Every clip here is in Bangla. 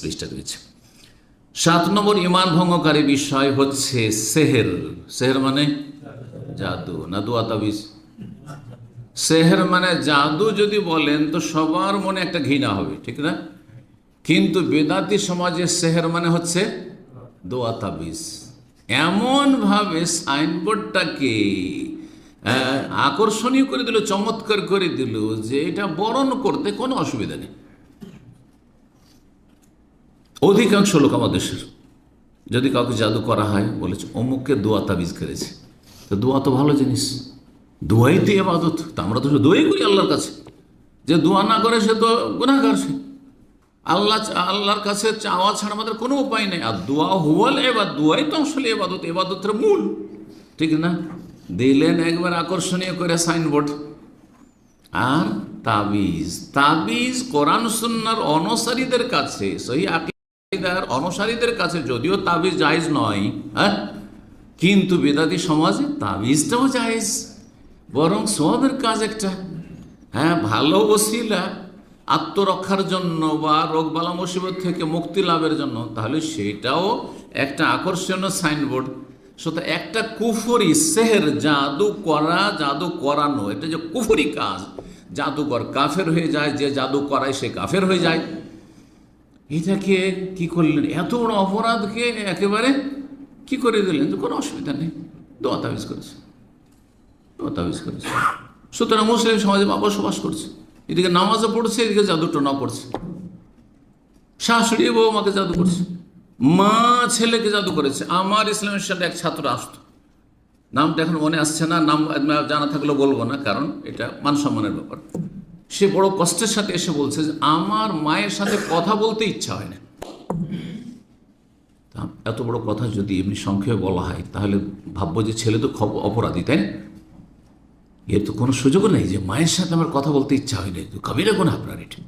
পৃষ্ঠা রয়েছে। 7 নম্বর ইমান ভঙ্গকারী বিষয় হচ্ছে সেহের। সেহের মানে জাদু না দোয়া তাবিজ? সেহের মানে জাদু যদি বলেন তো সবার মনে একটা ঘৃণা হবে, ঠিক না? কিন্তু বেদাতি সমাজে সেহের মানে হচ্ছে দোয়া তাবিজ। এমনভাবে সাইনবোর্ডটাকে আকর্ষণীয় করে দিল, চমৎকার করে দিল যে এটা বরণ করতে কোনো অসুবিধা নেই। অধিকাংশ লোক আমাদের দেশের যদি কাউকে জাদু করা হয় বলেছে অমুককে দোয়া তাবিজ করেছে, তো দোয়া তো ভালো জিনিস, দোয়াই তো ইবাদত। তা আমরা তো দোয়াই করি আল্লাহর কাছে, যে দোয়া না করে সে তো গুনাহগার। সে আল্লাহর কাছে চাওয়া ছাড়া আমাদের কোনো উপায় নেই। আর দোয়া হুয়াল এবাদ, দোয়াই তো আসলে এবাদত, এবাদতের মূল, ঠিক না? দিলেন একবার আকর্ষণীয় করে সাইনবোর্ড। আর তাবিজ, তাবিজ কোরআন সুন্নাহর অনুসারীদের কাছে, সহি আকীদার অনুসারীদের কাছে যদিও তাবিজ জায়েজ নয়, হ্যাঁ, কিন্তু বেদাতি সমাজে তাবিজটাও জায়েজ, বরং সওয়াবের কাজ একটা, হ্যাঁ, ভালো ওসিলা আত্মরক্ষার জন্য বা রোগ বালা মুসিবত থেকে মুক্তি লাভের জন্য, তাহলে সেটাও একটা আকর্ষণীয় সাইনবোর্ড। সুতরাং একটা কুফরি সেহের, জাদু করা, জাদু করানো, এটা যে কুফরি কাজ, জাদুকর কাফের হয়ে যায়, যে জাদু করায় সে কাফের হয়ে যায়। এটাকে কি করলেন, এত বড় অপরাধকে একেবারে কি করে দিলেন যে কোনো অসুবিধা নেই, দোয়া তাবিজ করেছে, দোয়া তাবিজ করেছে। সুতরাং মুসলিম সমাজে বসবাস করছে, এদিকে নামাজও পড়ছে, এদিকে জাদু টোনা করছে, শাশুড়ি বউ মাকে জাদু করছে, মা ছেলেকে জাদু করেছে। আমার ইসলামের সাথে এক ছাত্র আসতো, নামটা এখন মনে আসছে না, নাম জানা থাকলেও বলবো না, কারণ এটা মান সম্মানের ব্যাপার। সে বড় কষ্টের সাথে এসে বলছে যে আমার মায়ের সাথে কথা বলতে ইচ্ছা হয় না। এত বড় কথা যদি এমনি সংক্ষেপে বলা হয় তাহলে ভাববো যে ছেলে তো অপরাধী, তাই না? এর তো কোনো সুযোগও নেই যে মায়ের সাথে আমার কথা বলতে ইচ্ছা হয় না, কবিরা গুনাহ আপনার এটা।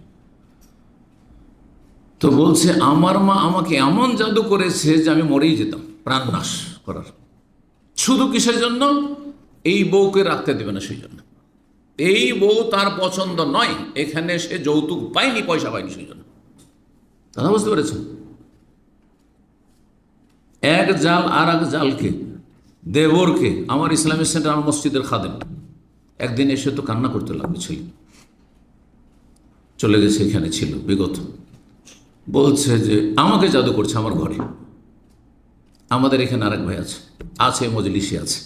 তো বলছে আমার মা আমাকে এমন জাদু করেছে যে আমি মরেই যেতাম, প্রাণ নাশ করার। শুধু কিসের জন্য? এই বউকে রাখতে দেবে না সেই জন্য। এই বউ তার পছন্দ নয়, এখানে সে যৌতুক পায়নি, পয়সা পায়নি সেই জন্য। কথা বুঝতে পেরেছেন? এক জাল আর এক জালকে, দেবরকে, আমার ইসলামিক সেন্টার, আমার মসজিদের খাদেম একদিন এসে তো কান্না করতে লাগবে, ছিল চলে গেছে, এখানে ছিল বিগত, বলছে যে আমাকে জাদু করছে আমার ঘরে। আমাদের এখানে আরেক ভাই আছে মজলিসে আছে,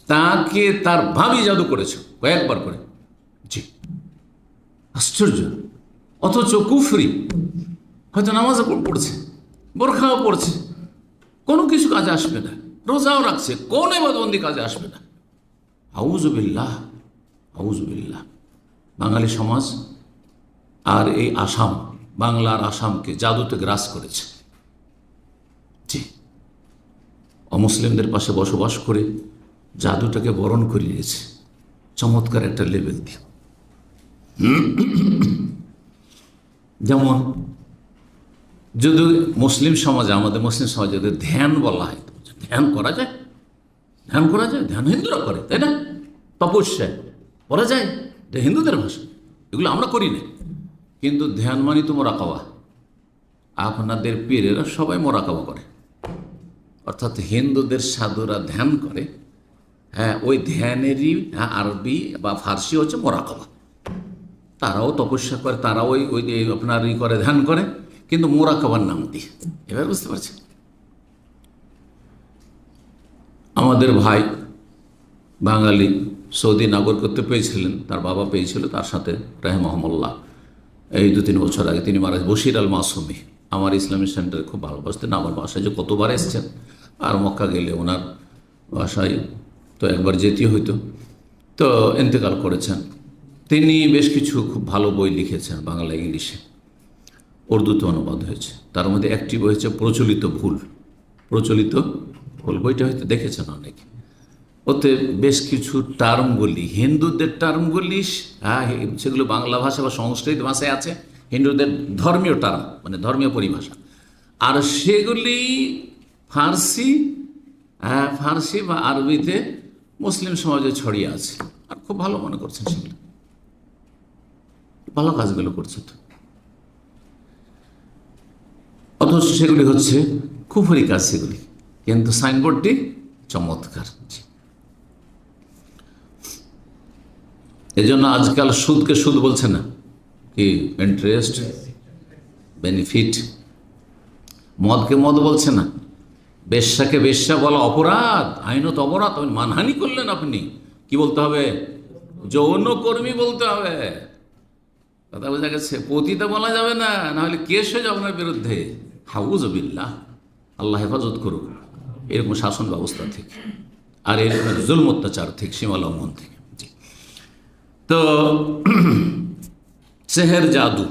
তাকে তার ভাবি জাদু করেছে কয়েকবার করে। জি, আশ্চর্য। অথচ কুফরি, হয়তো নামাজও পড়ছে, বোরখাও পড়ছে, কোনো কিছু কাজে আসবে না, রোজাও রাখছে, কোন ইবাদতবন্দি কাজে আসবে না। আউযুবিল্লাহ, আউযুবিল্লাহ। বাঙালি সমাজ আর এই আসাম, বাংলার আসামকে জাদুতে গ্রাস করেছে। জি, অমুসলিমদের পাশে বসবাস করে জাদুটাকে বরণ করে নিয়েছে চমৎকার একটা লেভেল দিয়ে। যেমন যদি মুসলিম সমাজে, আমাদের মুসলিম সমাজে যদি ধ্যান বলা হয়, ধ্যান করা যায়, ধ্যান করা যায়, ধ্যান হিন্দুরা করে, তাই না? তপস্যা করা যায়, এটা হিন্দুদের ভাষা, এগুলো আমরা করি না। কিন্তু ধ্যান মানে তো মোরাকাবা, আপনাদের পীরেরা সবাই মোরাকাবা করে, অর্থাৎ হিন্দুদের সাধুরা ধ্যান করে, হ্যাঁ, ওই ধ্যানেরই আরবি বা ফার্সি হচ্ছে মোরাকাবা। তারাও তপস্যা করে, তারাও ওই ওই আপনার করে, ধ্যান করে, কিন্তু মোরাকাবার নাম দিয়ে। এবার বুঝতে পারছেন? আমাদের ভাই বাঙালি সৌদি নাগরিকত্ব পেয়েছিলেন, তার বাবা পেয়েছিল, তার সাথে রাহিমাহুল্লাহ এই 2-3 বছর আগে তিনি মারা, বশির আল মাসুমি, আমার ইসলামিক সেন্টারে খুব ভালোবাসতেন, আমার বাসায় যে কতবার এসছেন, আর মক্কা গেলে ওনার বাসায় তো একবার যেতে হইতো। তো ইন্তেকাল করেছেন। তিনি বেশ কিছু খুব ভালো বই লিখেছেন, বাংলা ইংলিশে, উর্দুতে অনুবাদ হয়েছে। তার মধ্যে একটি বই হচ্ছে প্রচলিত ভুল। প্রচলিত ভুল বইটা হয়তো দেখেছেন অনেকে। ওতে বেশ কিছু টার্মগুলি, হিন্দুদের টার্মগুলি, হ্যাঁ, সেগুলো বাংলা ভাষা বা সংস্কৃত ভাষায় আছে, হিন্দুদের ধর্মীয় টার্ম, মানে ধর্মীয় পরিভাষা, আর সেগুলি ফার্সি, হ্যাঁ, ফার্সি বা আরবিতে মুসলিম সমাজে ছড়িয়ে আছে। আর খুব ভালো মনে করছেন, সেগুলো ভালো কাজগুলো করছে। তো অথচ সেগুলি হচ্ছে কুফরি কাজ সেগুলি, কিন্তু সাইনবোর্ডটি চমৎকার। এই জন্য আজকাল সুদকে সুদ বলছে না, কি ইন্টারেস্ট, বেনিফিট। মদকে মদ বলছে না, বেশ্যাকে বেশ্যা বলা অপরাধ, আইনত অপরাধ। মানহানি করলেন আপনি, কি বলতে হবে? যৌনকর্মী বলতে হবে। কথা বোঝা গেছে? পতিতা বলা যাবে না, নাহলে কেস হয়ে যাবে আপনার বিরুদ্ধে। হাউযুবিল্লাহ, আল্লাহ হেফাজত করুক এরকম শাসন ব্যবস্থা থেকে, আর এরকম জুলম অত্যাচার থেকে, সীমা লঙ্ঘন থেকে। তো সেহের জাদু,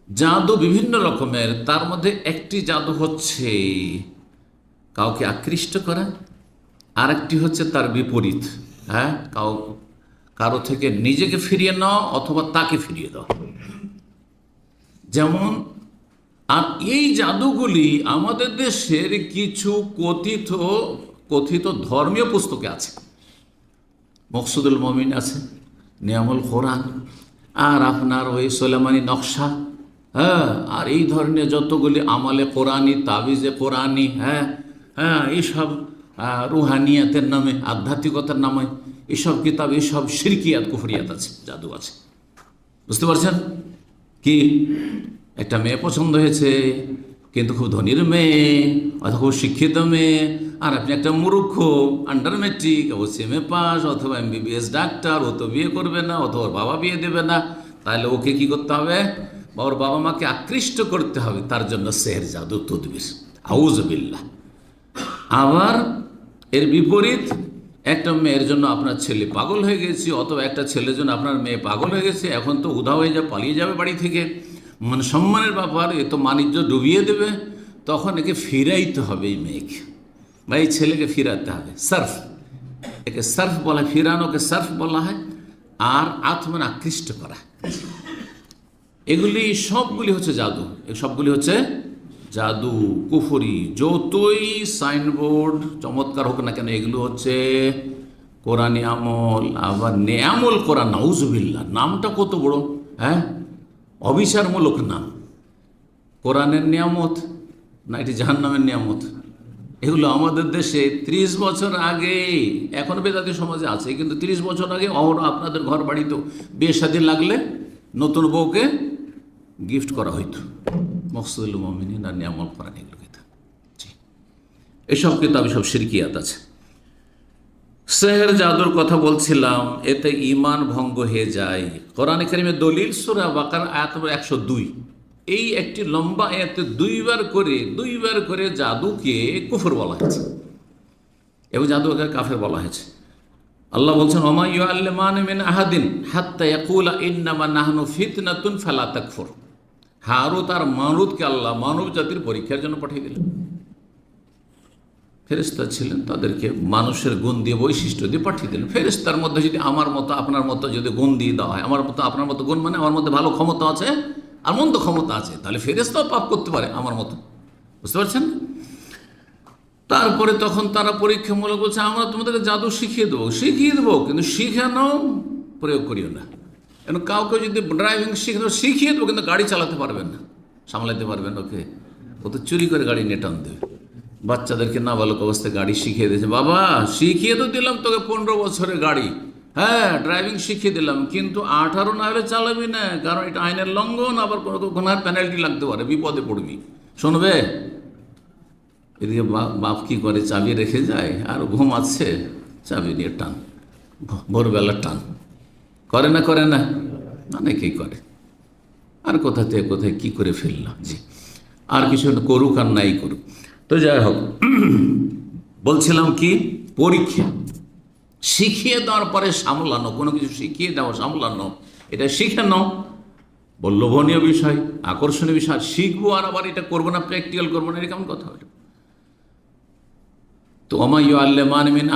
জাদু বিভিন্ন রকমের। তার মধ্যে একটি জাদু হচ্ছে কাউকে আকৃষ্ট করা, আর একটি হচ্ছে তার বিপরীত। হ্যাঁ, কারো থেকে নিজেকে ফিরিয়ে নেওয়া অথবা তাকে ফিরিয়ে দেওয়া। যেমন, আর এই জাদুগুলি আমাদের দেশের কিছু কথিত ধর্মীয় পুস্তকে আছে। মকসুদুল মমিন আছে, নিয়ামুল কোরআন, আর আপনার ওই সোলেমানি নকশা, হ্যাঁ, আর এই ধরনের যতগুলি আমালে কোরআনি, তাবিজে কোরআনি, এইসব রুহানিয়াতের নামে, আধ্যাত্মিকতার নামে এইসব কিতাব, এইসব শিরকিয়াত, কুফরিয়াত আছে, জাদু আছে। বুঝতে পারছেন? কি একটা মেয়ে পছন্দ হয়েছে, কিন্তু খুব ধনীর মেয়ে অথবা খুব শিক্ষিত মেয়ে, আর আপনি একটা মূর্খ, আন্ডার ম্যাট্রিক, ও সেমএ পাস অথবা MBBS ডাক্তার, ও তো বিয়ে করবে না, অথবা ওর বাবা বিয়ে দেবে না। তাহলে ওকে কি করতে হবে? বা ওর বাবা মাকে আকৃষ্ট করতে হবে, তার জন্য সেহের, জাদু, তদবির। আউযুবিল্লাহ। আবার এর বিপরীত, একটা মেয়ের জন্য আপনার ছেলে পাগল হয়ে গেছে, অথবা একটা ছেলের জন্য আপনার মেয়ে পাগল হয়ে গেছে, এখন তো উধাও হয়ে যাবে, পালিয়ে যাবে বাড়ি থেকে, মান সম্মানের ব্যাপার, এ তো বাণিজ্য ডুবিয়ে দেবে। তখন একে ফিরাইতে হবে, এই মেয়েকে বা এই ছেলেকে ফিরাতে হবে। সার্ফ, একে সার্ফ বলা হয়, ফিরানোকে সার্ফ বলা হয়। আর আত্মন আকৃষ্ট করা, এগুলি সবগুলি হচ্ছে জাদু। এই সবগুলি হচ্ছে জাদু, কুফরি। যতই সাইনবোর্ড চমৎকার হোক না কেন, এগুলো হচ্ছে কোরআনি আমল। আবার নেয়ামল কোরআন, নাউজুবিল্লাহ, নামটা কত বড়, হ্যাঁ, অবিচারমূলক নাম। কোরআনের নিয়ামত না এটি জাহান্নামের নিয়ামত? এগুলো আমাদের দেশে 30 বছর আগে, এখন বেদাতি সমাজে আছে, কিন্তু 30 বছর আগে আপনাদের ঘর বাড়িতেও বিয়ে শাদী লাগলে নতুন বউকে গিফট করা হইতো। মকসুদুল মুমিনিন আর নিয়ামল কোরআন, এগুলো কিতাব। এসব কিতাব, সব শিরকিয়াত আছে। সেহের, জাদুর কথা বলছিলাম, এতে ঈমান ভঙ্গ হয়ে যায়। কোরআনে কারিমের দলিল সূরা বাকারা আয়াত নম্বর 102, এই একটি লম্বা আয়াতে দুইবার করে জাদুকে কুফর বলা হয়েছে এবং জাদুকে কাফের বলা হয়েছে। আল্লাহ বলছেন, ওমা ইউআল্লিমানি মিন আহাদিন হাত্তা ইয়াকুলা ইন্নামা নাহনু ফিতনাতুন ফালা তাকফুর। হারুত আর মারুতকে আল্লাহ মানব জাতির পরীক্ষার জন্য পাঠিয়ে দিলেন। ফেরেশতা ছিলেন, তাদেরকে মানুষের গুণ দিয়ে, বৈশিষ্ট্য দিয়ে পাঠিয়ে দিলেন। ফেরেশতার মধ্যে যদি আমার মতো আপনার মতো যদি গুণ দিয়ে দেওয়া হয়, আমার মতো আপনার মতো গুণ মানে আমার মধ্যে ভালো ক্ষমতা আছে আর মন্দ ক্ষমতা আছে, তাহলে ফেরেশতাও পাপ করতে পারে আমার মতো। বুঝতে পারছেন? তারপরে তখন তারা পরীক্ষামূলক বলছে, আমরা তোমাদেরকে জাদু শিখিয়ে দেবো, কিন্তু শিখানো প্রয়োগ করিও না। কেন কাউকে যদি ড্রাইভিং শিখিয়ে দেবো, কিন্তু গাড়ি চালাতে পারবেন না, সামলাতে পারবেন ওকে, ও তো চুরি করে গাড়ি নিয়ে টান দেবে। বাচ্চাদেরকে নাবালক অবস্থায় গাড়ি শিখিয়ে দিয়েছে, বাবা শিখিয়ে তো দিলাম তোকে 15 বছরের গাড়ি, হ্যাঁ ড্রাইভিং শিখিয়ে দিলাম, কিন্তু 18 না হলে চালাবি না, কারণ এটা আইনের লঙ্ঘন, আবার কোনো গুনার পেনাল্টি লাগতে পারে, বিপদে পড়বি। শুনবে? এদিকে বাপ কি করে, চাবি রেখে যায়, আর ঘুমাচ্ছে, চাবি নিয়ে টান, ভোরবেলা টান। করে না? অনেকেই করে। আর কোথা থেকে কোথায় কি করে ফেললাম। জি, আর কিছু করুক আর নাই করুক। তো যাই হোক, বলছিলাম কি, পরীক্ষা শিখিয়ে দেওয়ার পরে সামলানো, কোনো কিছু শিখিয়ে দেওয়া, সামলানো, এটা শিখে নাও, লোভনীয় বিষয়, আকর্ষণীয় বিষয়। শিখবো আর আবার এটা করবো না, প্র্যাকটিক্যাল করবো না, এটা কেমন কথা হলো? তো ওমা ইউআল্লিমানি মিন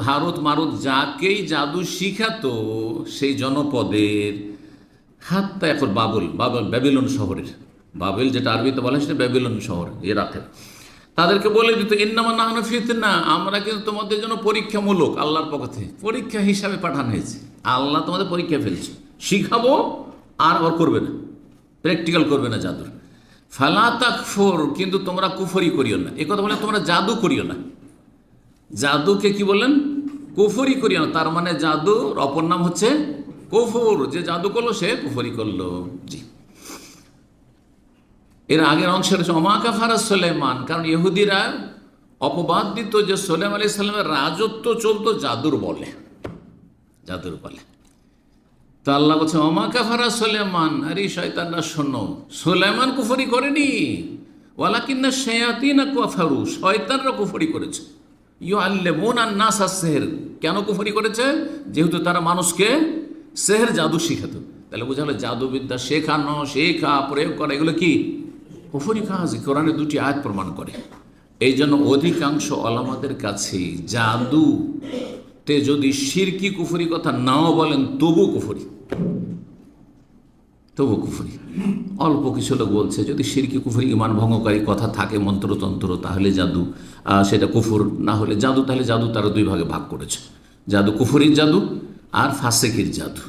হারুত মারুত যাকেই জাদু শিখাতো সেই জনপদের, হাত্তা এখন বাবুল ব্যাবিলন শহরের, বাবেল যেটা আরবিতে বলা হয় সেটা ব্যাবিলন শহর, ইরাকের, তাদেরকে বলে দিত, ইন্নামা নাহনু ফিতনা, আমরা কিন্তু তোমাদের জন্য পরীক্ষামূলক, আল্লাহর পক্ষ থেকে পরীক্ষা হিসাবে পাঠানো হয়েছে। আল্লাহ তোমাদের পরীক্ষা ফেলছে, শিখাবো আর করবে না, প্র্যাকটিক্যাল করবে না জাদুর। ফালা তাকফুর, কিন্তু তোমরা কুফরি করিও না। এ কথা বলে তোমরা জাদু করিও না। জাদুকে কি বললেন? কুফরি করিও না। তার মানে জাদুর অপর নাম হচ্ছে কুফর। যে জাদু করলো সে কুফরি করলো। জি, এর আগের অংশের হচ্ছে ওমা কাফারা সুলাইমান, কারণ ইহুদিরা অপবাদ দিত যে সুলাইমান আলাইহিস সালামের রাজত্ব চলতো জাদুর বলে, জাদুর বলে। তো আল্লাহ বলছে ওমা কাফারা সুলাইমান, আরে শয়তানরা শোনো, সুলাইমান কুফরি করেনি, ওয়ালাকিন্না শায়াতিনা কাফারু, শয়তানরা কুফরি করেছে। ইউআল্লিমুনা আন-নাস আস-সিহর, কেন কুফরি করেছে? যেহেতু তারা মানুষকে সেহের জাদু শিখাতো। তাহলে বোঝা হলো জাদুবিদ্যা শেখানো, শেখা, প্রয়োগ করা এগুলো কি কুফরি কাজ। কোরআনে দুটি আয়াত প্রমাণ করে। এই জন্য অধিকাংশ ওলামাদের কাছে জাদুতে যদি শিরকি কুফরি কথা নাও বলেন তবু কুফরি, তবু কুফরি। অল্প কিছু লোক বলছে যদি শিরকি কুফরি ইমান ভঙ্গকারী কথা থাকে মন্ত্রতন্ত্র তাহলে জাদু সেটা কুফর, না হলে জাদু তাহলে জাদু তারা দুই ভাগে ভাগ করেছে, জাদু কুফরির জাদু আর ফাসেকির জাদু।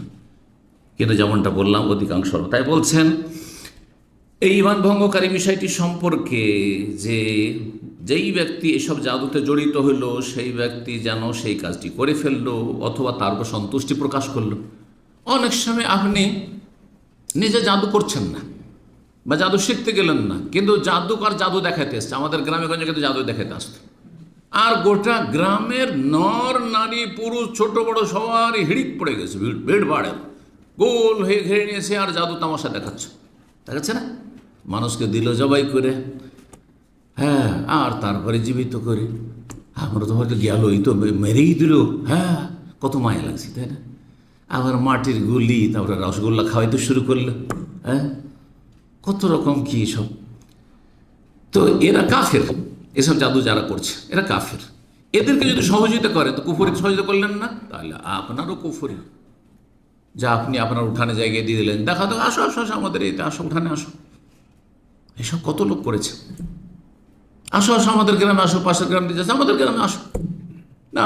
কিন্তু যেমনটা বললাম অধিকাংশ, তাই বলছেন এই ইমান ভঙ্গকারী বিষয়টি সম্পর্কে যে যেই ব্যক্তি এসব জাদুতে জড়িত হইল সেই ব্যক্তি যেন সেই কাজটি করে ফেললো অথবা তার উপর সন্তুষ্টি প্রকাশ করলো। অনেক সময় আপনি নিজে জাদু করছেন না বা জাদু শিখতে গেলেন না, কিন্তু জাদুকর জাদু দেখাতে এসছে। আমাদের গ্রামে গঞ্জে কিন্তু জাদু দেখাতে আসতো, আর গোটা গ্রামের নর নারী পুরুষ ছোট বড় সবারই হিড়িক পড়ে গেছে, ভিড় বাড়ে, গোল হয়ে ঘিরে নিয়েছে আর জাদু তামাশা দেখাচ্ছে, দেখাচ্ছে না? মানুষকে দিল জবাই করে, হ্যাঁ, আর তারপরে জীবিত করে। আমরা তো হয়তো গেলই তো মেরেই দিল, হ্যাঁ, কত মায়া লাগছে, তাই না? আবার মাটির গুলি, তারপরে রসগোল্লা খাওয়াইতে শুরু করলো, হ্যাঁ, কত রকম কি সব। তো এরা কাফের, এসব জাদু যারা করছে এরা কাফের। এদেরকে যদি সহযোগিতা করে তো কুফরি সহযোগিতা করলেন না, তাহলে আপনারও কুফরি। যা আপনি আপনার উঠানে জায়গায় দিয়ে দিলেন, দেখা তো আসো আসো আসো আমাদের এইতে আসো, উঠানে আসো, এসব কত লোক করেছে। আসো আসো আমাদের গ্রামে আসো, পাশের গ্রাম দিয়ে যাচ্ছে আমাদের গ্রামে আসো,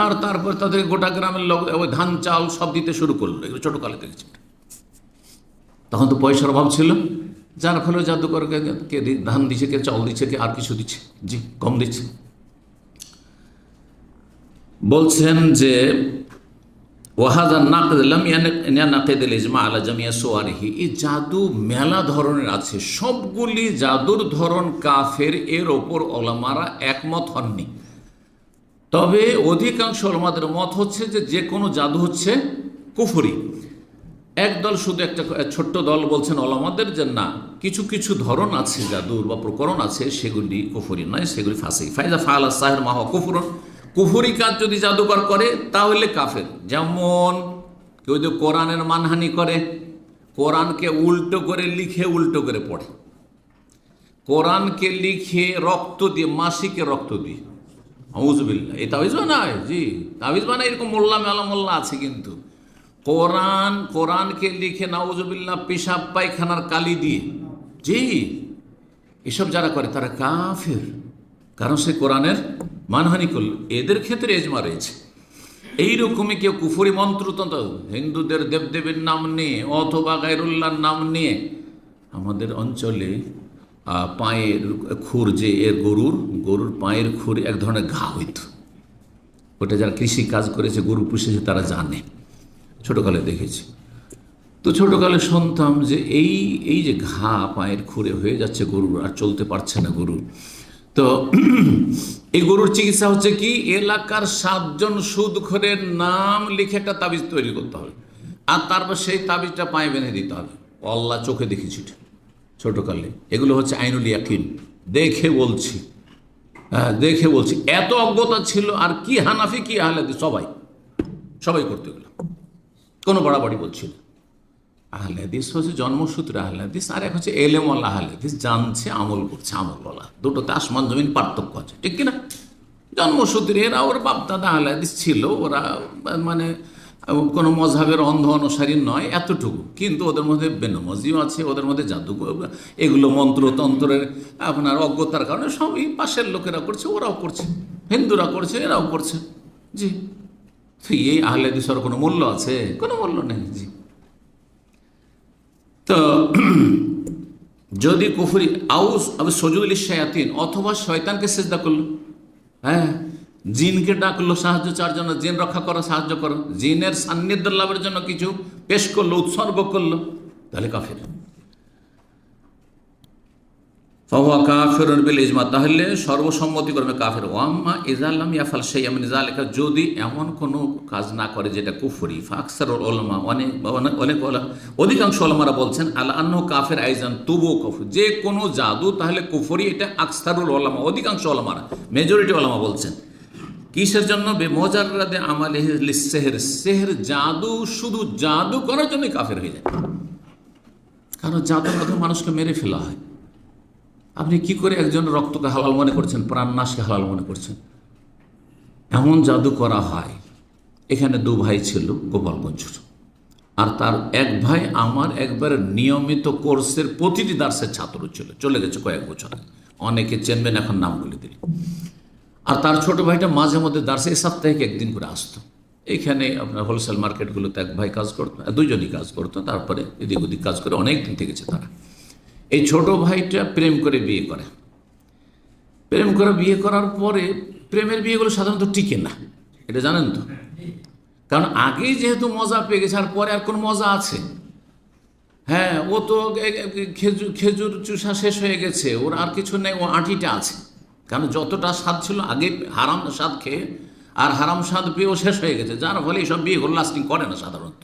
আর তারপর তাদের গোটা গ্রামের লোক ওই ধান চাল সব দিতে শুরু করলো। এগুলো ছোটোকালে দেখেছি। তখন তো পয়সার অভাব ছিল, যার ফলে জাদুকরকে কে ধান দিচ্ছে, কে চাউল দিচ্ছে, কে আর কিছু দিচ্ছে, জি কম দিচ্ছে। বলছেন যে ওয়াহাদা নাকদাম নাকেদুল ইজমা আলা জামিয়া সোয়ারিহি, এই জাদু মেলা ধরনের আছে, সবগুলি জাদুর ধরন কাফের, এর ওপর ওলামারা একমত হননি। তবে অধিকাংশ ওলামাদের মত হচ্ছে যে যে কোনো জাদু হচ্ছে কুফরি। একদল, শুধু একটা ছোট্ট দল বলছেন ওলামাদের যে না, কিছু কিছু ধরন আছে জাদুর বা প্রকরণ আছে সেগুলি কুফরি নয়, সেগুলি ফাসিক। ফাইজা ফাআলা সাহির মা হুয়া কুফরুন, কুফরি কাজ যদি জাদুকর করে তাহলে কাফের। যেমন কেউ যদি কোরআনের মানহানি করে, কোরআনকে উল্টো করে লিখে উল্টো করে পড়ে, কোরআনকে লিখে রক্ত দিয়ে, মাসিকে রক্ত দিয়ে, আউযুবিল্লাহ, এই তাবিজ বানায়, জি তাবিজ বানায়, এরকম মোল্লা মেলা মোল্লা আছে। কিন্তু কোরআনকে লিখে নাউজুবিল্লাহ পেশাব পায়খানার কালি দিয়ে, জি এসব যারা করে তারা কাফের, কারণ সে কোরআনের মানহানি করল। এদের ক্ষেত্রে এজমা রয়েছে। এইরকমই কেউ কুফরি মন্ত্রতন্ত্র, হিন্দুদের দেবদেবীর নাম নিয়ে অথবা গায়রুল্লাহর নাম নিয়ে, আমাদের অঞ্চলে পায়ের খুর, যে এর গরুর পায়ের খুর এক ধরনের ঘা হইত, ওটা যারা কৃষি কাজ করেছে, গরু পুষেছে তারা জানে, ছোটোকালে দেখেছি। তো ছোটোকালে শুনতাম যে এই যে ঘা পায়ের খুরে হয়ে যাচ্ছে গরুর, আর চলতে পারছে না গরু, তো এই গরুর চিকিৎসা হচ্ছে কি, এলাকার 7 জন সুদখোরের নাম লিখে একটা তাবিজ তৈরি করতে হবে, আর তারপর সেই তাবিজটা পায়ে বেঁধে দিতে হবে। আল্লাহ চোখে দেখেছি ছোটোকালে। এগুলো হচ্ছে আইনুল ইয়াকিন, দেখে বলছি, হ্যাঁ দেখে বলছি, এত অজ্ঞতা ছিল। আর কি হানাফি কি আহলে হাদিস সবাই করতে গেল, কোনো বাড়াবাড়ি বলছিল। আহলে হাদিস হচ্ছে জন্মসূত্রে আহলে হাদিস, আর এক হচ্ছে এলেমল আহলে হাদিস, জানছে আমল করছে, আমল বলা, দুটোতে আসমান জমিন পার্থক্য আছে, ঠিক কিনা? জন্মসূত্রে এরা ওর বাপদাদা আহলে হাদিস ছিল, ওরা মানে কোনো মজহাবের অন্ধ অনুসারী নয় এতটুকু, কিন্তু ওদের মধ্যে বেনমাজিও আছে, ওদের মধ্যে জাদু, এগুলো মন্ত্রতন্ত্রের আপনার অজ্ঞতার কারণে সবই পাশের লোকেরা করছে, ওরাও করছে, হিন্দুরা করছে, এরাও করছে, জি। তো এই আহলে হাদিসের কোনো মূল্য আছে? কোনো মূল্য নেই, জি। তো যদি কুফরি আউস সজুল শায়াতিন, অথবা শয়তানকে সেজদা করলো, হ্যাঁ, জিনকে ডাকলো সাহায্য চাওয়ার জন্য, জিন রক্ষা করো, সাহায্য করো, জিনের সান্নিধ্য লাভের জন্য কিছু পেশ করলো, উৎসর্গ করলো, তাহলে কাফের। ফাহুয়া কাফিরুন বিল ইজমা, তাহলে সর্বসম্মতি করবে কাফের। ওয়াম্মা ইযা লাম ইয়াফআল শাইআন মিন যালিকা, যদি এমন কোনো কাজ না করে যেটা কুফরি, ফাকসারুল উলামা, অনেক অধিকাংশ উলামারা বলছেন আলা আন্নাহু কাফির আইজান, তবুও কুফর, যে কোনো জাদু তাহলে কুফরি, এটা আকসারুল উলামা, অধিকাংশ উলামারা, মেজরিটি উলামা বলছেন। কিসের জন্য? বেমুজাররাদে আমালিহি লিসসিহর, সিহর জাদু, শুধু জাদু করার জন্যই কাফের হয়ে যায়। কারণ জাদুর মাধ্যমে মানুষকে মেরে ফেলা হয়। আপনি কি করে একজন রক্তকে হালাল মনে করছেন, প্রাণনাশকে হালাল মনে করছেন? এমন জাদু করা হয়। এখানে দু ভাই ছিল গোপালগঞ্জের, আর তার এক ভাই আমার একবার নিয়মিত কোর্সের প্রতিটি দার্সের ছাত্র ছিল, চলে গেছে কয়েক বছর, অনেকে চেনবেন এখন নাম বলে দিল। আর তার ছোট ভাইটা মাঝে মধ্যে দার্সে সাপ্তাহিক একদিন করে আসতো। এইখানে আপনার হোলসেল মার্কেটগুলোতে এক ভাই কাজ করতো, দুজনই কাজ করতো, তারপরে এদিক ওদিক কাজ করে অনেক দিন থেকেছে তারা। এই ছোট ভাইটা প্রেম করে বিয়ে করে। প্রেম করে বিয়ে করার পরে প্রেমের বিয়েগুলো সাধারণত টিকে না, এটা জানেন তো। কারণ আগেই যেহেতু মজা পেয়ে গেছে, আর পরে আর কোন মজা আছে? হ্যাঁ, ও তো খেজুর চুষা শেষ হয়ে গেছে, ওর আর কিছু নেই, ও আঁটিটা আছে। কারণ যতটা স্বাদ ছিল আগে হারাম স্বাদ খেয়ে, আর হারাম স্বাদ পেয়েও শেষ হয়ে গেছে, যার ফলে এইসব বিয়েগুলো লাস্টিং করে না সাধারণত।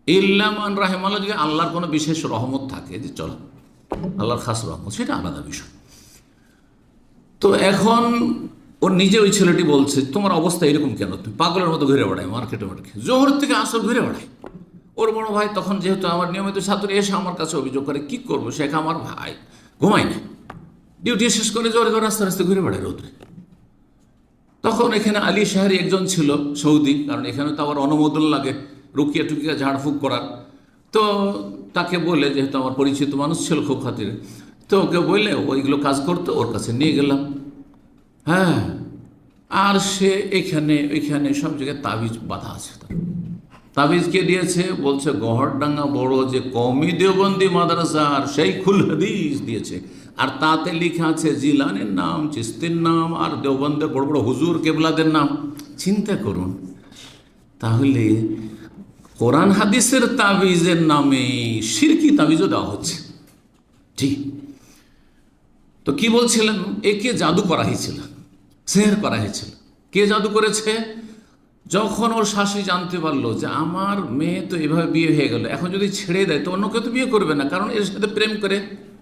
ইল্লামান রাহিমাল্লাহ, যদি আল্লাহর কোনো বিশেষ রহমত থাকে, যে চলো আল্লাহর খাস রহমত, সেটা আলাদা বিষয়। তো এখন ওর নিজে ওই ছেলেটি বলছে, তোমার অবস্থা এরকম কেন? তুমি পাগলের মতো ঘুরে বেড়ায় মার্কেটে মার্কেটে, জোহর থেকে আসর ঘুরে বেড়ায়। ওর বড় ভাই তখন যেহেতু আমার নিয়মিত ছাত্র, এসে আমার কাছে অভিযোগ করে, কি করবো, শেখ আমার ভাই ঘুমায় না, ডিউটি শেষ করে জোরে করে রাস্তা রাস্তায় ঘুরে বেড়ায় রোদ্রে। তখন এখানে আলী শাহরি একজন ছিল সৌদি, কারণ এখানে তো আবার অনুমোদন লাগে রুকিয়া টুকিয়া ঝাড়ফুঁক করার। তো তাকে বলে, যেহেতু আমার পরিচিত মানুষ ছিল খুব খাতিরে, তো ওকে বললে ওইগুলো কাজ করতো, ওর কাছে নিয়ে গেলাম। হ্যাঁ, আর সে এখানে সব জায়গায় তাবিজ বাঁধা আছে। তাবিজ কে দিয়েছে? বলছে গহরডাঙ্গা বড় যে কওমি দেওবন্দি মাদ্রাসার শাইখুল হাদিস দিয়েছে, আর তাতে লেখা আছে জিলানের নাম, চিস্তির নাম, আর দেওবন্দের বড় বড় হুজুর কেবলাদের নাম। চিন্তা করুন, তাহলে কোরআন হাদিসের তাবিজের নামে শিরকি তাবিজও দেওয়া হচ্ছে। ঠিক। তো কি বলছিলেন? একে জাদু করা হয়েছিল, সেহর করা হয়েছিল। কে জাদু করেছে? যখন ওর শাশুড়ি জানতে পারলো যে আমার মেয়ে তো এভাবে বিয়ে হয়ে গেল, এখন যদি ছেড়ে দেয় তো অন্য কেউ তো বিয়ে করবে না, কারণ এর সাথে প্রেম করে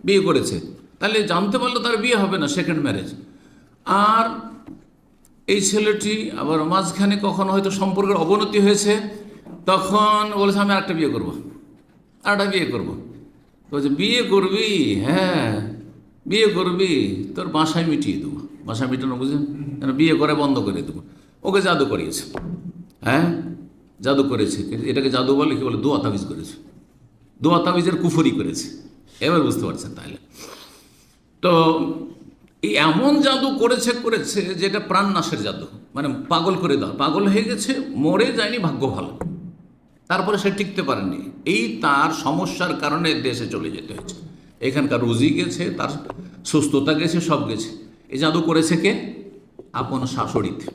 বিয়ে করেছে, তাহলে জানতে পারলো তার বিয়ে হবে না, সেকেন্ড ম্যারেজ। আর এই ছেলেটি আবার মাঝখানে কখনো হয়তো সম্পর্কের অবনতি হয়েছে, তখন বলেছে আমি আরেকটা বিয়ে করবো, আরেকটা বিয়ে করবো। বলছে বিয়ে করবি? হ্যাঁ বিয়ে করবি, তোর বাসায় মিটিয়ে দেবো। বাসায় মিটানো বুঝেন, কেন? বিয়ে করে বন্ধ করে দেবো। ওকে জাদু করিয়েছে। হ্যাঁ, জাদু করেছে। এটাকে জাদু বলে কি বলে? দোয়া তাবিজ করেছে, দোয়া তাবিজের কুফরি করেছে। এবার বুঝতে পারছেন তাহলে? তো এই এমন জাদু করেছে যেটা প্রাণনাশের জাদু, মানে পাগল করে দেওয়া। পাগল হয়ে গেছে, মরে যায়নি, ভাগ্য ভালো, তারপরে সে টিকতে পারেনি। এই তার সমস্যার কারণে দেশে চলে যেতে হয়েছে। এখানকার রুজি গেছে, তার সুস্থতা গেছে, সব গেছে। এই জাদু করেছে কে? আপন শাশুড়িতে,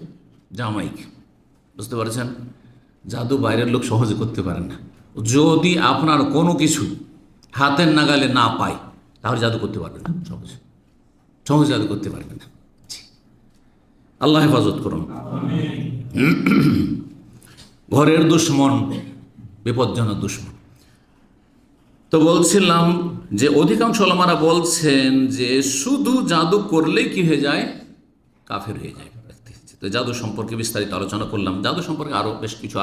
জামাইকে। বুঝতে পারছেন? জাদু বাইরের লোক সহজে করতে পারেন না। যদি আপনার কোনো কিছু হাতের নাগালে না পায়, তাহলে জাদু করতে পারবে না, সহজে জাদু করতে পারবে না। আল্লাহ হেফাজত করুন। ঘরের দুশ্মন, বিপজ্জনক দুশ্মন। তো বলছিলাম যে অধিকাংশ ওলামারা বলছেন যে শুধু জাদু করলেই কি হয়ে যায়? কাফের হয়ে যায় ব্যক্তি। তো জাদু সম্পর্কে বিস্তারিত আলোচনা করলাম। জাদু সম্পর্কে আরও বেশ কিছু